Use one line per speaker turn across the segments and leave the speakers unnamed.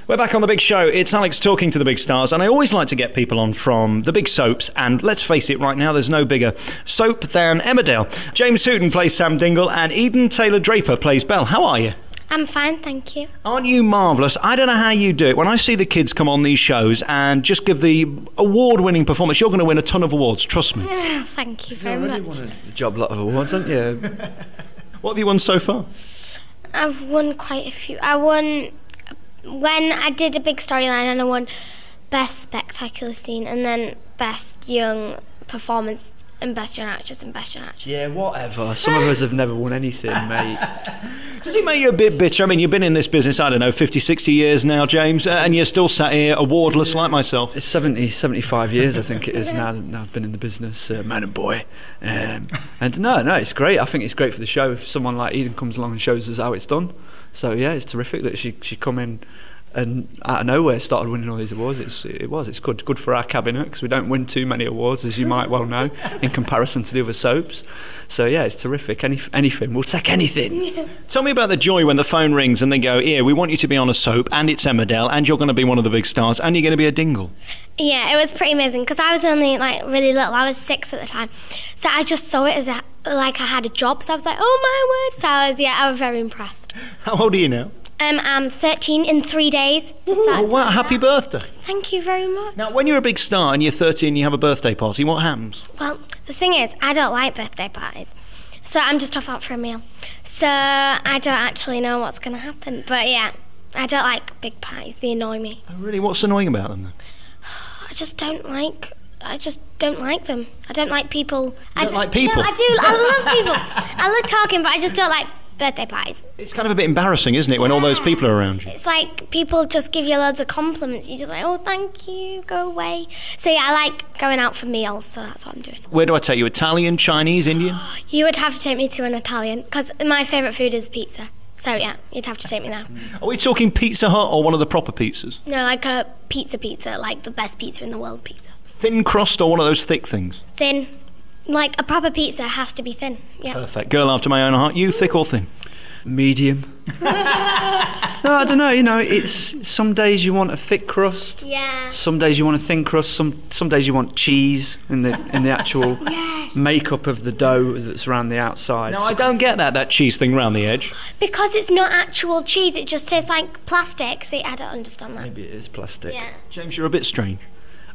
We're back on The Big Show. It's Alex talking to the big stars, and I always like to get people on from the big soaps, and let's face it, right now there's no bigger soap than Emmerdale. James Hooton plays Sam Dingle, and Eden Taylor-Draper plays Belle. How are you?
I'm fine, thank you.
Aren't you marvellous? I don't know how you do it. When I see the kids come on these shows and just give the award-winning performance, you're going to win a ton of awards, trust me.
Thank you very much.
You've already won a job lot of awards, haven't you?
What have you won so far?
I've won quite a few. I won when I did a big storyline, and I won Best Spectacular Scene, and then Best Young Performance, and Best Young Actress, and Best Young Actress.
Yeah, whatever. Some of us have never won anything, mate.
Does it make you a bit bitter? I mean, you've been in this business, I don't know, 50, 60 years now, James, and you're still sat here awardless like myself.
It's 70, 75 years, I think it is now I've been in the business, man and boy. And no, it's great. I think it's great for the show if someone like Eden comes along and shows us how it's done. So yeah, it's terrific that she come in and out of nowhere started winning all these awards. It's good for our cabinet, because we don't win too many awards, as you might well know, in comparison to the other soaps. So yeah, it's terrific. Anything, we'll take anything.
Tell me about the joy when the phone rings and they go, "Here, we want you to be on a soap, and it's Emmerdale, and you're going to be one of the big stars, and you're going to be a Dingle."
Yeah, it was pretty amazing, because I was only like really little. I was 6 at the time, so I just saw it as like I had a job. So I was like, "Oh my word!" So I was very impressed.
How old are you now?
I'm 13 in 3 days.
Oh, wow, happy birthday.
Thank you very much.
Now, when you're a big star and you're 13 and you have a birthday party, what happens?
Well, the thing is, I don't like birthday parties, so I'm just off out for a meal. So I don't actually know what's going to happen. But yeah, I don't like big parties. They annoy me.
Oh, really? What's annoying about them then?
I just don't like them. I don't like people.
You don't like people?
No, I do. I love people. I love talking, but I just don't like birthday parties.
It's kind of a bit embarrassing, isn't it, when all those people are around you?
It's like people just give you loads of compliments. You're just like, "Oh, thank you, go away." So yeah, I like going out for meals, so that's what I'm doing.
Where do I take you? Italian, Chinese, Indian?
You would have to take me to an Italian, because my favourite food is pizza. So yeah, you'd have to take me there.
Are we talking Pizza Hut or one of the proper pizzas?
No, like a pizza, like the best pizza in the world pizza.
Thin crust or one of those thick things?
Thin. Like a proper pizza has to be thin, yeah.
Perfect. Girl after my own heart. You, thick or thin?
Medium. No, I don't know. You know, it's some days you want a thick crust.
Yeah.
Some days you want a thin crust. Some days you want cheese in the actual
Yes.
makeup of the dough that's around the outside.
No, I don't get that cheese thing round the edge.
Because it's not actual cheese, it just tastes like plastic. See, I don't understand that.
Maybe it is plastic.
Yeah.
James, you're a bit strange.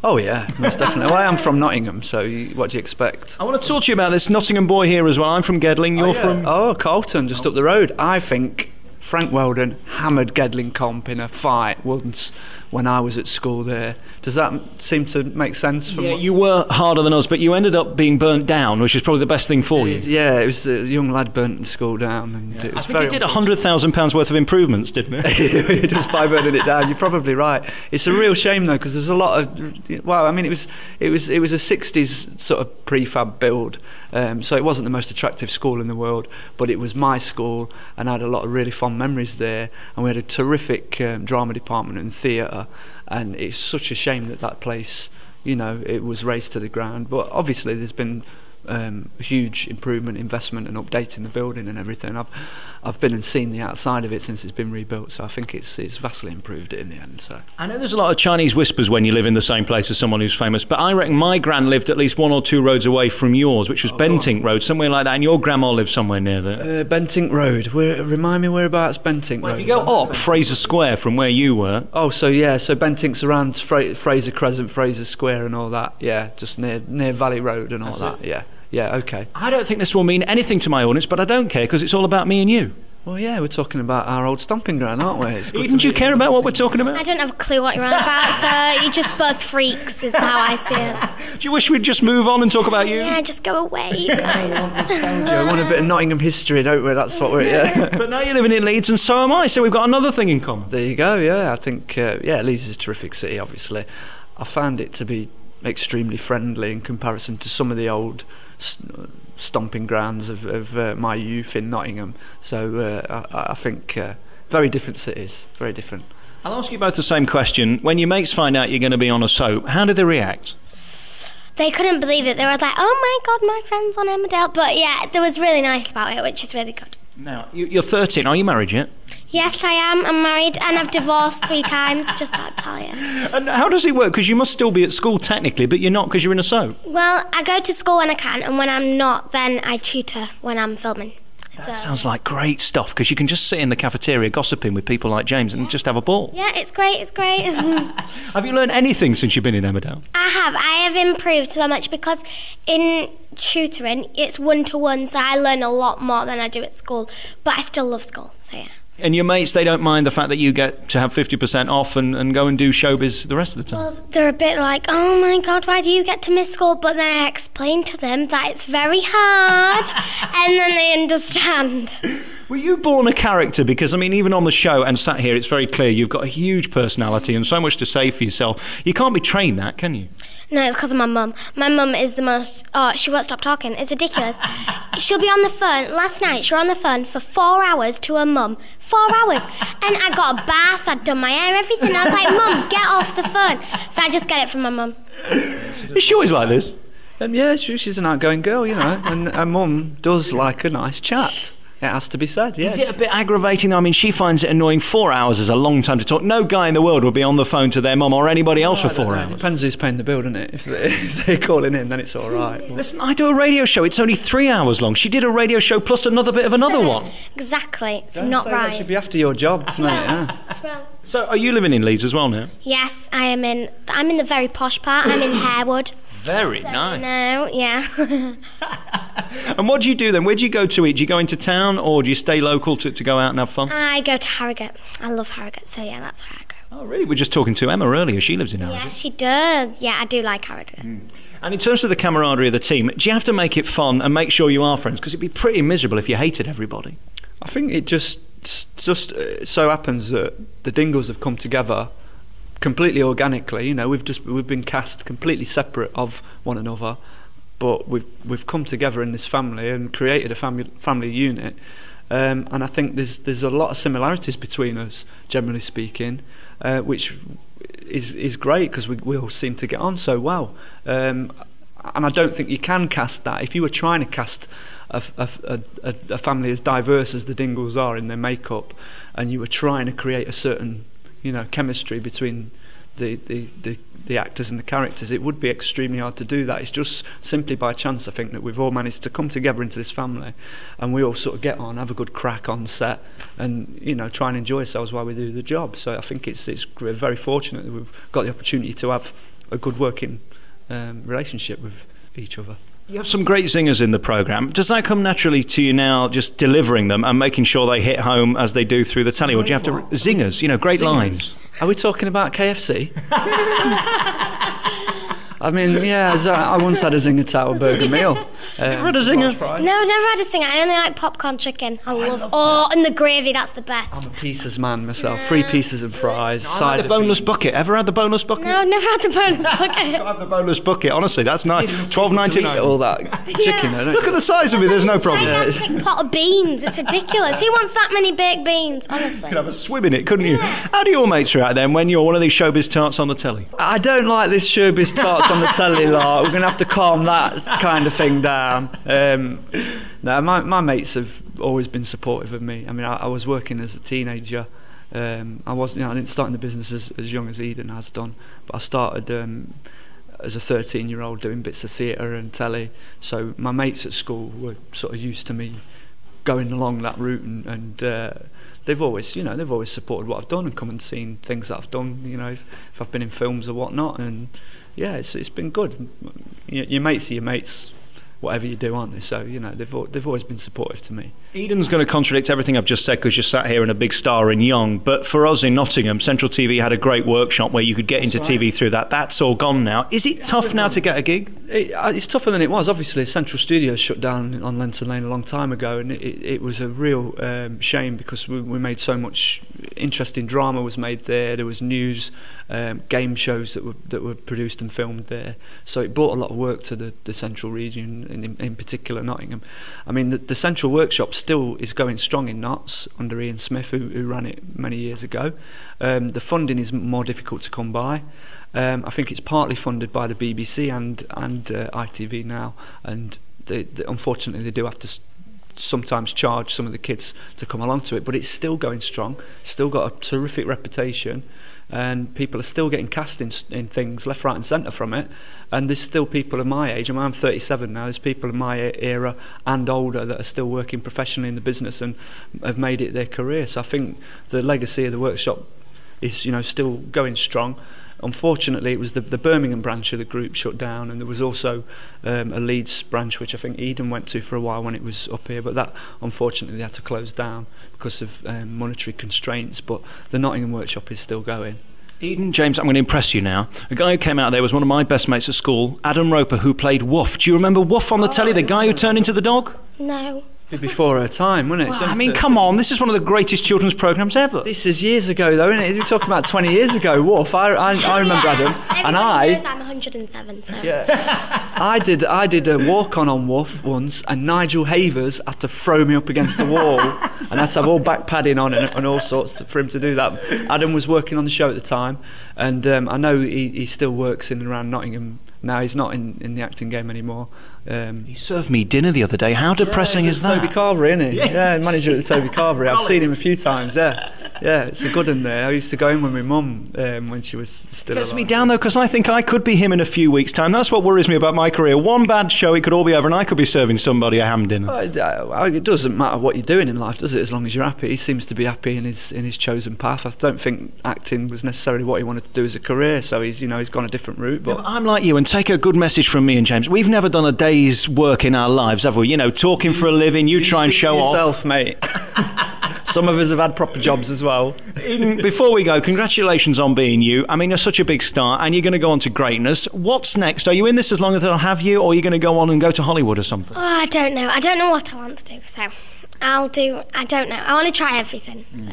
Oh yeah, most definitely. Well, I am from Nottingham, so what do you expect?
I want to talk to you about this Nottingham boy here as well. I'm from Gedling, you're from...
Oh, Carlton, just up the road. I think Frank Weldon hammered Gedling Comp in a fight once when I was at school there. Does that seem to make sense? From
Yeah, you were harder than us, but you ended up being burnt down, which is probably the best thing for you.
Yeah, it was a young lad burnt the school down. And it was
I think he did £100,000 worth of improvements, didn't he?
just by burning it down. You're probably right. It's a real shame though, because there's a lot of. Well, I mean, it was a '60s sort of prefab build, so it wasn't the most attractive school in the world, but it was my school, and I had a lot of really fond memories there. And we had a terrific drama department and theatre, and it's such a shame that place, you know, it was razed to the ground. But obviously, there's been huge improvement, investment and updating the building and everything. I've been and seen the outside of it since it's been rebuilt, so I think it's vastly improved it in the end. So
I know there's a lot of Chinese whispers when you live in the same place as someone who's famous, but I reckon my gran lived at least 1 or 2 roads away from yours, which was Bentink Road, somewhere like that, and your grandma lived somewhere near there.
Bentink Road. Remind me whereabouts Bentink Road.
If you go up Fraser Square from where you were...
Oh, so Bentink's around Fraser Crescent, Fraser Square and all that, yeah, just near Valley Road and all that, yeah. Yeah, okay.
I don't think this will mean anything to my audience, but I don't care, because it's all about me and you.
Well, yeah, we're talking about our old stomping ground, aren't we?
Eden, do you care about what we're talking about?
I don't have a clue what you're on about, so you're just both freaks, is how I see it.
Do you wish we'd just move on and talk about you?
Yeah, just go away, you guys.
I want a bit of Nottingham history, don't we? That's what we're... Yeah.
But now you're living in Leeds, and so am I, so we've got another thing in common.
There you go, yeah. I think, Leeds is a terrific city, obviously. I found it to be extremely friendly in comparison to some of the old stomping grounds of my youth in Nottingham. So I think very different cities, very different.
I'll ask you both the same question. When your mates find out you're going to be on a soap, how do they react?
they couldn't believe it. They were like, oh my God, my friend's on Emmerdale. But yeah, they was really nice about it, which is really good.
Now, you're 13. Are you married yet?
Yes, I am. I'm married and I've divorced 3 times, just that tell you.
And how does it work? Because you must still be at school technically, but you're not because you're in a soap.
Well, I go to school when I can, and when I'm not, then I tutor when I'm filming.
That sounds like great stuff, because you can just sit in the cafeteria gossiping with people like James and just have a ball.
Yeah, it's great, it's great.
Have you learned anything since you've been in Emmerdale?
I have improved so much, because in tutoring, it's one-to-one, so I learn a lot more than I do at school, but I still love school, so yeah.
And your mates, they don't mind the fact that you get to have 50% off and go and do showbiz the rest of the time?
Well, they're a bit like, oh my God, why do you get to miss school? But then I explain to them that it's very hard, and then they understand.
Were you born a character? Because, I mean, even on the show and sat here, it's very clear you've got a huge personality and so much to say for yourself. You can't be trained that, can you?
No, it's because of my mum. My mum is the most... Oh, she won't stop talking. It's ridiculous. She'll be on the phone. Last night, she was on the phone for 4 hours to her mum. 4 hours. And I got a bath, I'd done my hair, everything. I was like, Mum, get off the phone. So I just get it from my mum.
Is she always like this?
Yeah, she's an outgoing girl, you know, and her mum does like a nice chat. It has to be said, yes.
Is it a bit aggravating? I mean, she finds it annoying. 4 hours is a long time to talk. No guy in the world would be on the phone to their mum or anybody else for 4 hours.
Depends who's paying the bill, doesn't it? If they're calling in, then it's all right.
Listen, I do a radio show. It's only 3 hours long. She did a radio show plus another bit of another one.
Exactly. It's
Don't
not
say
right.
That should be after your jobs, mate. Yeah.
So, are you living in Leeds as well now?
Yes, I'm in the very posh part. I'm in Harewood.
Very nice.
No, yeah.
And what do you do then? Where do you go to eat? Do you go into town or do you stay local to go out and have fun?
I go to Harrogate. I love Harrogate, so yeah, that's where I go.
Oh, really? We're just talking to Emma earlier. She lives in Harrogate.
Yeah, she does. Yeah, I do like Harrogate.
And in terms of the camaraderie of the team, do you have to make it fun and make sure you are friends? Because it'd be pretty miserable if you hated everybody.
I think it just so happens that the Dingles have come together completely organically. You know, we've been cast completely separate of one another, but we've come together in this family and created a family unit. And I think there's a lot of similarities between us, generally speaking, which is great because we all seem to get on so well. And I don't think you can cast that. If you were trying to cast a family as diverse as the Dingles are in their makeup, and you were trying to create a certain, you know, chemistry between the actors and the characters, it would be extremely hard to do that. It's just simply by chance, I think, that we've all managed to come together into this family, and we all sort of get on, have a good crack on set, and, you know, try and enjoy ourselves while we do the job. So I think we're very fortunate that we've got the opportunity to have a good working relationship with each other.
You have some great singers in the programme. Does that come naturally to you now, just delivering them and making sure they hit home as they do through the telly? Or do you have to... Zingers, you know, great lines.
Are we talking about KFC? I mean, yeah, I once had a Zinger Tower burger meal.
Never had a Zinger?
No, I've never had a Zinger. I only like popcorn chicken. I love and the gravy, that's the best.
I'm a pieces man myself. 3 pieces of fries.
I've had the boneless bucket. Ever had the boneless bucket?
No, I've never had the boneless bucket.
I've had the boneless bucket, honestly, that's nice. $12.99.
All that chicken, though, don't
Look at the size of me, there's no problem.
I want a big pot of beans. It's ridiculous. Who wants that many baked beans, honestly?
You could have a swim in it, couldn't you? How do your mates react then when you're one of these showbiz tarts on the telly?
I don't like this showbiz tarts on the telly lot. We're going to have to calm that kind of thing down. No, my mates have always been supportive of me. I mean, I was working as a teenager. I didn't start in the business as young as Eden has done, but I started as a 13-year-old doing bits of theatre and telly. So my mates at school were sort of used to me going along that route, and they've always supported what I've done and come and seen things that I've done. You know, if I've been in films or whatnot, and yeah, it's been good. Your mates are your mates, whatever you do, aren't they? So, you know, they've always been supportive to me.
Eden's going to contradict everything I've just said because you're sat here and a big star and young, but for us in Nottingham, Central TV had a great workshop where you could get into TV through that. That's all gone now. Is it tough now to get a gig?
It's tougher than it was. Obviously, Central Studios shut down on Lenton Lane a long time ago, and it was a real shame because we made so much interesting drama was made there. There was news, game shows that were produced and filmed there. So it brought a lot of work to the Central region in particular Nottingham. I mean, the Central Workshop still is going strong in Notts under Ian Smith, who ran it many years ago. The funding is more difficult to come by. I think it's partly funded by the BBC and ITV now, and unfortunately they do have to sometimes charge some of the kids to come along to it, but it's still going strong, still got a terrific reputation, and people are still getting cast in things left, right and centre from it. And there's still people of my age, I mean, I'm 37 now, there's people in my era and older that are still working professionally in the business and have made it their career. So I think the legacy of the workshop is, you know, still going strong. Unfortunately, it was the Birmingham branch of the group shut down, and there was also a Leeds branch, which I think Eden went to for a while when it was up here, but that, unfortunately, they had to close down because of monetary constraints. But the Nottingham Workshop is still going.
Eden, James, I'm going to impress you now. A guy who came out there was one of my best mates at school, Adam Roper, who played Woof. Do you remember Woof on the telly, the guy who turned into the dog?
No.
Before her time, wasn't it?
Well, I mean, come on, this is one of the greatest children's programmes ever.
This is years ago, though, isn't it? We're talking about 20 years ago. Woof. I remember Adam, and
knows I'm 107. So
yeah, I did a walk-on Woof once, and Nigel Havers had to throw me up against the wall, and I had to have all back padding on and all sorts for him to do that. Adam was working on the show at the time, and I know he still works in and around Nottingham now. He's not in the acting game anymore.
He served me dinner the other day. How depressing is that?
Toby Carvery, isn't he? Yeah, manager at the Toby Carvery. I've seen him a few times. Yeah, it's a good one there. I used to go in with my mum when she was still alive.
Gets me down though, because I think I could be him in a few weeks' time. That's what worries me about my career. One bad show, it could all be over, and I could be serving somebody a ham dinner.
It doesn't matter what you're doing in life, does it? As long as you're happy. He seems to be happy in his chosen path. I don't think acting was necessarily what he wanted to do as a career, so he's gone a different route. But
I'm like you, and take a good message from me and James. We've never done a day's work in our lives, have we? You know, talking for a living, you try and show
yourself, mate. Some of us have had proper jobs as well.
Before we go, congratulations on being you. I mean, you're such a big star, and you're going to go on to greatness. What's next? Are you in this as long as they'll have you, or are you going to go on and go to Hollywood or something?
Oh, I don't know. I don't know what I want to do, so I don't know. I want to try everything, so.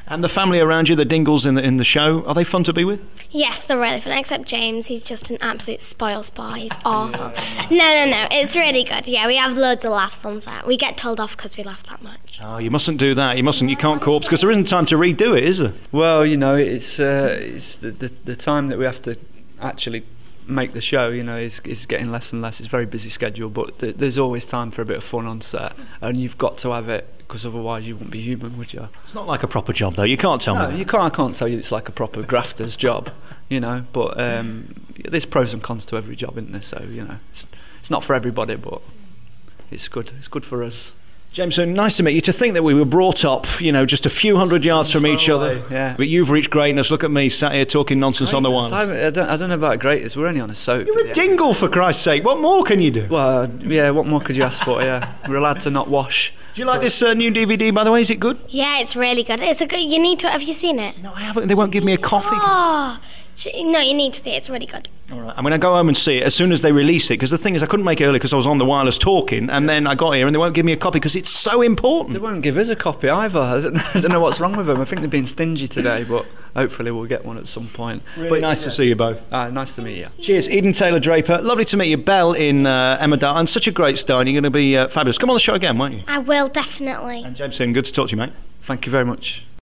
And the family around you, the Dingles in the show, are they fun to be with?
Yes, they're really fun, except James. He's just an absolute spoil sport. He's awful. No, it's really good. Yeah, we have loads of laughs on set. We get told off because we laugh that much.
Oh, you mustn't do that. You mustn't. You can't corpse, because there isn't time to redo it, is there?
Well, you know, it's the time that we have to actually make the show, you know, is getting less and less. It's a very busy schedule, but there's always time for a bit of fun on set, and you've got to have it, because otherwise you wouldn't be human, would you?
It's not like a proper job, though. You can't tell me.
You can't. I can't tell you it's like a proper grafter's job, you know. But there's pros and cons to every job, isn't there? So, you know, it's not for everybody, but it's good. It's good for us.
James, nice to meet you. To think that we were brought up, you know, just a few hundred yards from each other.
Yeah.
But you've reached greatness. Look at me, sat here talking nonsense on the wireless.
I don't know about greatness. We're only on a soap.
You're a dingle, for Christ's sake. What more can you do?
Well, yeah, what more could you ask for, yeah. We're allowed to not wash.
Do you like this new DVD, by the way? Is it good?
Yeah, it's really good. It's a good. You need to. Have you seen it?
No, I haven't. They won't give me a coffee.
Oh, no, you need to see it. It's really good.
All right. I'm going to go home and see it as soon as they release it, because the thing is, I couldn't make it early because I was on the wireless talking, and then I got here and they won't give me a copy because it's so important.
They won't give us a copy either. I don't know what's wrong with them. I think they're being stingy today, but hopefully we'll get one at some point.
Really nice to see you both.
Nice to meet you.
Cheers. Eden Taylor-Draper. Lovely to meet you. Belle in Emmerdale. And such a great star, and you're going to be fabulous. Come on the show again, won't you?
I will, definitely.
And James Hinn, good to talk to you, mate.
Thank you very much.